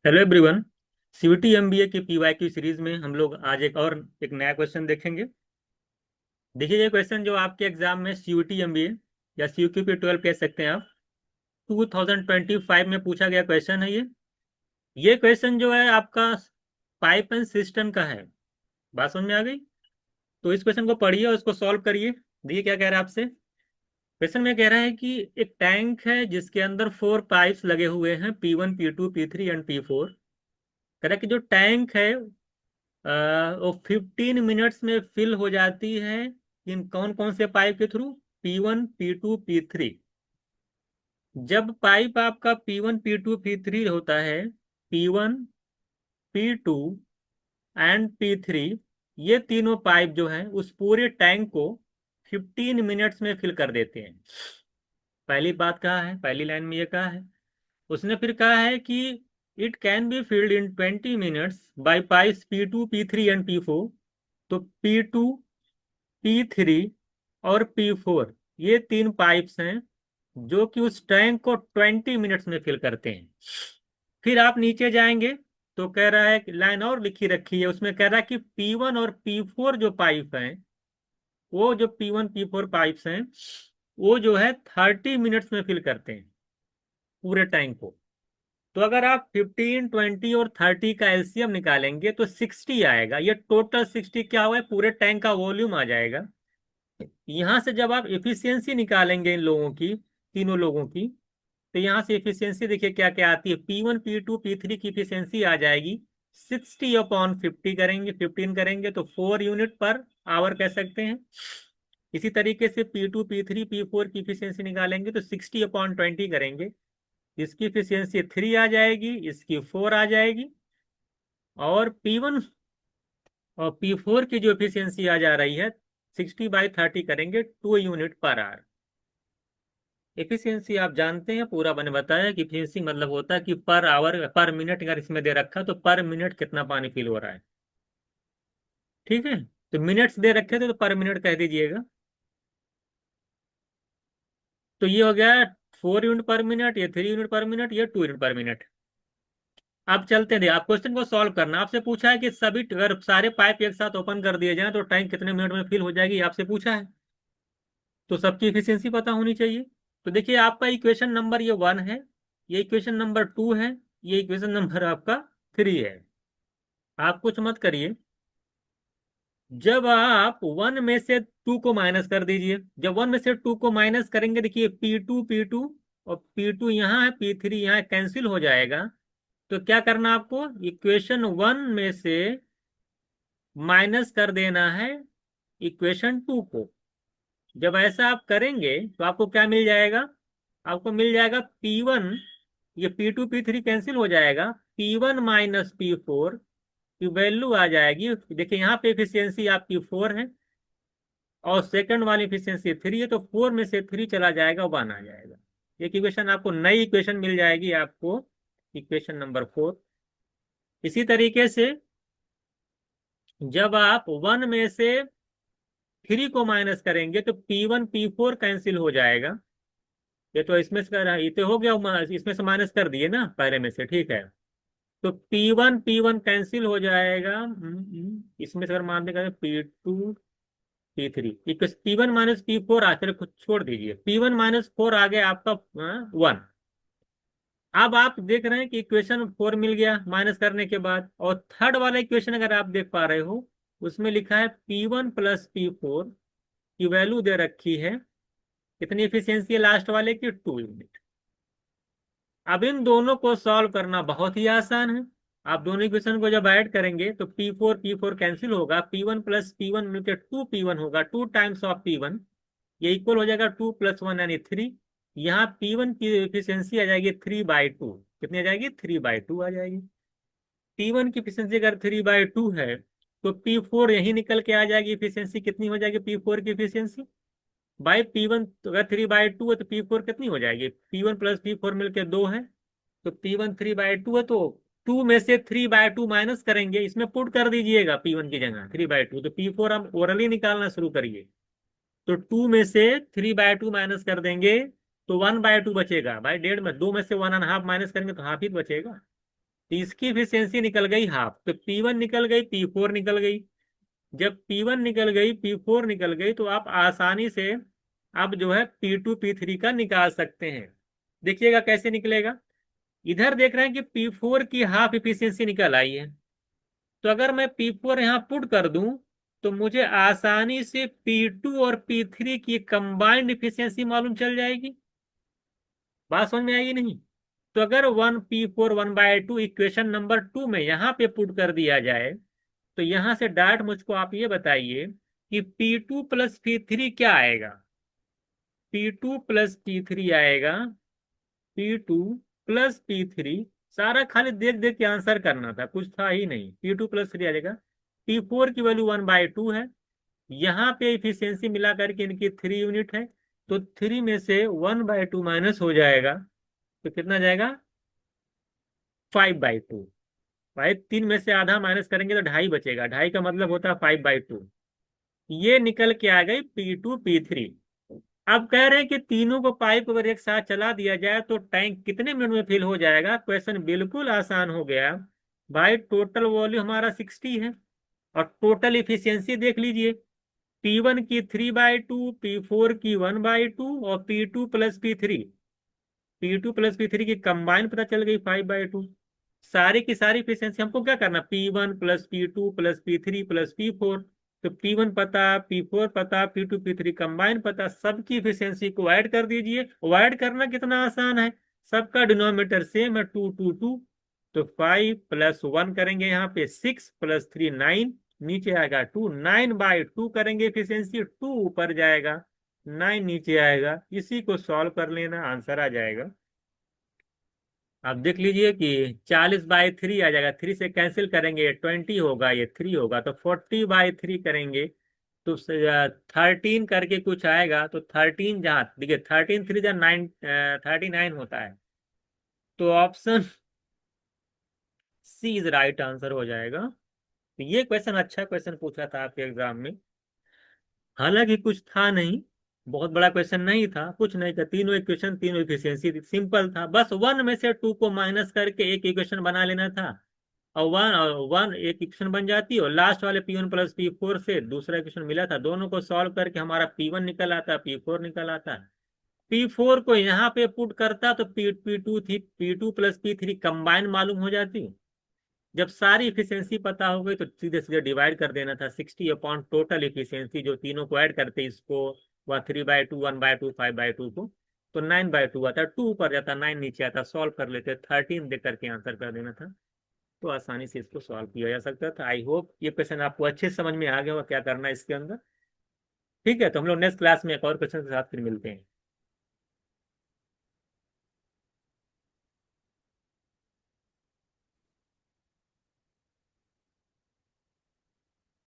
Hello everyone. CUT MBA की PYQ series में हम लोग आज एक नया क्वेश्चन देखेंगे। देखिए, ये क्वेश्चन जो आपके एग्जाम में सीयूटी एमबीए या सीयूक्यू 12 कह सकते हैं आप, 2025 में पूछा गया क्वेश्चन है ये क्वेश्चन जो है आपका पाइप एंड सिस्टम का है। बात समझ में आ गई? तो इस क्वेश्चन को पढ़िए और उसको सॉल्व करिए। देखिए क्या कह रहा है आपसे। क्वेश्चन में कह रहा है कि एक टैंक है जिसके अंदर 4 पाइप्स लगे हुए हैं, P1 P2 P3 and P4। कह रहा है कि जो टैंक है वो 15 मिनट्स में फिल हो जाती है। इन कौन कौन से पाइप के थ्रू? P1 P2 P3। जब पाइप आपका P1 P2 P3 होता है, P1 P2 एंड P3, ये तीनों पाइप जो है उस पूरे टैंक को 15 मिनट्स में फिल कर देते हैं। पहली बात कहा है, पहली लाइन में ये कहा है। उसने फिर कहा है कि it can be filled in 20 minutes by pipes P2 P3 and P4। तो P2 P3 और P4, ये तीन पाइप्स हैं जो कि उस टैंक को 20 मिनट्स में फिल करते हैं। फिर आप नीचे जाएंगे तो कह रहा है कि लाइन और लिखी रखी है, उसमें कह रहा है कि P1 और P4 जो पाइप हैं, वो जो P1 P4 पाइप्स हैं, वो जो है 30 मिनट्स में फिल करते हैं पूरे टैंक को। तो अगर आप 15, 20 और 30 का एलसीएम निकालेंगे तो 60 आएगा। ये टोटल 60 क्या हुआ है? पूरे टैंक का वॉल्यूम आ जाएगा। यहां से जब आप एफिशिएंसी निकालेंगे इन लोगों की, तीनों लोगों की, तो यहां से एफिशिएंसी देखिए क्या क्या आती है। P1 P2 P3 की एफिशिएंसी आ जाएगी 60/50। करेंगे 15 करेंगे तो 4 यूनिट पर आवर कह सकते हैं। इसी तरीके से P2 P3 P4 की एफिशिएंसी निकालेंगे तो 60/20 करेंगे। इसकी एफिशिएंसी 3 आ जाएगी, इसकी 4 आ जाएगी। और P1 और P4 की जो एफिशिएंसी आ जा रही है 60/30 करेंगे 2 यूनिट पर आवर। एफिशिएंसी आप जानते हैं, पूरा मैंने बताया कि एफिशिएंसी मतलब होता है कि पर आवर, पर मिनट अगर इसमें दे रखा तो पर मिनट कितना पानी फिल हो रहा है। ठीक है, तो मिनट्स दे रखे थे तो पर मिनट कह दीजिएगा। तो ये हो गया 4 यूनिट पर मिनट, ये 3 यूनिट पर मिनट, ये 2 यूनिट पर मिनट। आप चलते हैं, आप क्वेश्चन को सॉल्व करना। आपसे पूछा है कि सभी अगर सारे पाइप एक साथ ओपन कर दिए जाएं तो टैंक कितने मिनट में फिल हो जाएगी, आपसे पूछा है। तो सबकी एफिशिएंसी पता होनी चाहिए। तो देखिए, आपका इक्वेशन नंबर ये 1 है, ये इक्वेशन नंबर 2 है, ये इक्वेशन नंबर आपका 3 है। आप कुछ मत करिए। जब आप 1 में से 2 को माइनस कर दीजिए, जब 1 में से 2 को माइनस करेंगे, देखिए P2 और P2 यहाँ है, P3 यहाँ कैंसिल हो जाएगा। तो क्या करना आपको? इक्वेशन 1 में से माइनस कर देना है इक्वेशन 2 को। जब ऐसा आप करेंगे तो आपको क्या मिल जाएगा? आपको मिल जाएगा P1, ये P2 P3 कैंसिल हो जाएगा, P1 माइनस P4 की वैल्यू आ जाएगी। देखिए यहाँ पे एफिशिएंसी आपकी 4 है और सेकंड वाली एफिशिएंसी 3 है, तो 4 में से 3 चला जाएगा, 1 आ जाएगा। एक इक्वेशन आपको, नई इक्वेशन मिल जाएगी आपको, इक्वेशन नंबर 4। इसी तरीके से जब आप 1 में से 3 को माइनस करेंगे तो P1 P4 कैंसिल हो जाएगा। ये तो इसमें से ये तो हो गया, इसमें से माइनस कर दिए ना पहले में से, ठीक है। तो P1 कैंसिल हो जाएगा। इसमें से अगर मान देगा P2 P3, P1 - P4 आखिर कुछ छोड़ दीजिए, P1 - 4 आ गया आपका 1। अब आप देख रहे हैं कि इक्वेशन 4 मिल गया माइनस करने के बाद। और थर्ड वाला इक्वेशन अगर आप देख पा रहे हो, उसमें लिखा है P1 + P4 की वैल्यू दे रखी है। कितनी एफिशिएंसी है लास्ट वाले की? 2 यूनिट। अब इन दोनों को सॉल्व करना बहुत ही आसान है। आप दोनों इक्वेशन को जब ऐड करेंगे तो P4 कैंसिल होगा, P1 + P1 मिलकर 2P1 होगा, 2 टाइम्स ऑफ P1। ये इक्वल हो जाएगा 2 + 1 यानी 3। यहाँ P1 की एफिशिएंसी आ जाएगी 3/2। कितनी आ जाएगी? 3/2 आ जाएगी। P1 की एफिशिएंसी अगर 3/2 है तो P4 यही निकल के आ जाएगी। एफिशिएंसी कितनी हो जाएगी P4 की एफिशिएंसी? बाई P1, तो अगर 3/2 है तो P4 कितनी हो जाएगी? P1 + P4 मिलकर 2 है, तो P1 3/2 है, तो 2 में से 3/2 माइनस करेंगे, इसमें पुट कर दीजिएगा P1 की जगह 3/2, तो P4 हम ओरली निकालना शुरू करिए। तो 2 में से 3/2 माइनस कर देंगे तो 1/2 बचेगा। भाई डेढ़ में 2 में से 1.5 माइनस करेंगे तो हाफ ही बचेगा। तो इसकी इफिशियंसी निकल गई हाफ, तो P1 निकल गई, P4 निकल गई। जब P1 निकल गई, P4 निकल गई, तो आप आसानी से अब जो है P2 P3 का निकाल सकते हैं। देखिएगा कैसे निकलेगा। इधर देख रहे हैं कि P4 की हाफ इफिशियंसी निकल आई है, तो अगर मैं P4 यहाँ पुट कर दूं तो मुझे आसानी से P2 और P3 की कंबाइंड इफिशियंसी मालूम चल जाएगी। बात समझ में आएगी नहीं? तो अगर 1P4 1/2 इक्वेशन नंबर 2 में यहाँ पे पुट कर दिया जाए, तो यहां से डायरेक्ट मुझको आप ये बताइए कि P2 प्लस P3 क्या आएगा। P2 प्लस P3 आएगा, P2 प्लस P3। सारा खाली देख देख के आंसर करना था, कुछ था ही नहीं। P2 प्लस 3 आ जाएगा। P4 की वैल्यू 1/2 है, यहाँ पे इफिशियंसी मिला करके इनकी 3 यूनिट है, तो 3 में से 1/2 माइनस हो जाएगा, तो कितना जाएगा? 5/2। भाई 3 में से आधा माइनस करेंगे तो 2.5 बचेगा, 2.5 का मतलब होता है 5/2। ये निकल के आ गई P2 P3। अब कह रहे हैं कि तीनों को पाइप अगर एक साथ चला दिया जाए तो टैंक कितने मिनट में फिल हो जाएगा। क्वेश्चन बिल्कुल आसान हो गया भाई। टोटल वॉल्यूम हमारा 60 है, और टोटल इफिशियंसी देख लीजिए, P1 की 3/2, P4 की 1/2, और P2 प्लस P3 की कंबाइन पता चल गई 5/2। सारी की सारी इफिशियंसी हमको क्या करना, P1 plus P2 plus P3 plus P4। तो P1 पता, P4 पता, P2 P3 कंबाइन पता, सबकी इफिशियंसी को ऐड कर दीजिए। ऐड करना कितना आसान है, सबका डिनोमिनेटर सेम है, 2 2 2। तो 5 + 1 करेंगे, यहाँ पे 6 + 3 9, नीचे आएगा 2। 9/2 करेंगे इफिशियंसी, 2 ऊपर जाएगा, 9 नीचे आएगा। इसी को सॉल्व कर लेना, आंसर आ जाएगा। आप देख लीजिए कि 40/3 आ जाएगा, 3 से कैंसिल करेंगे 20 होगा, ये 3 होगा, तो 40/3 करेंगे तो 13 करके कुछ आएगा। तो 13 जहाँ देखिए 13 3 जा 39 होता है, तो option C is right answer हो जाएगा। तो ये क्वेश्चन अच्छा क्वेश्चन पूछा था आपके एग्जाम में। हालांकि कुछ था नहीं, बहुत बड़ा क्वेश्चन नहीं था, कुछ नहीं था, तीनों इक्वेशन तीनों इफिशियंसी थी, सिंपल था। बस 1 में से 2 को माइनस करके एक इक्वेशन बना लेना था, और वन एक इक्वेशन बन जाती, और लास्ट वाले P1 + P4 से दूसरा इक्वेशन मिला था, दोनों को सॉल्व करके हमारा P1 निकल आता, P4 निकल आता। P4 को यहाँ पे पुट करता तो P2 थी, P2 + P3 कंबाइन मालूम हो जाती। जब सारी इफिशियंसी पता हो गई तो सीधे सीधे डिवाइड कर देना था 60 अपॉन टोटल इफिशियंसी, जो तीनों को ऐड करते इसको, वह 3/2 1/2 5/2 को, तो 9/2 आता, 2 ऊपर जाता, 9 नीचे आता, सॉल्व कर लेते, 13 देख करके आंसर कर देना था। तो आसानी से इसको सॉल्व किया जा सकता था। आई होप ये क्वेश्चन आपको अच्छे से समझ में आ गया होगा क्या करना है इसके अंदर। ठीक है, तो हम लोग नेक्स्ट क्लास में एक और क्वेश्चन के साथ फिर मिलते हैं।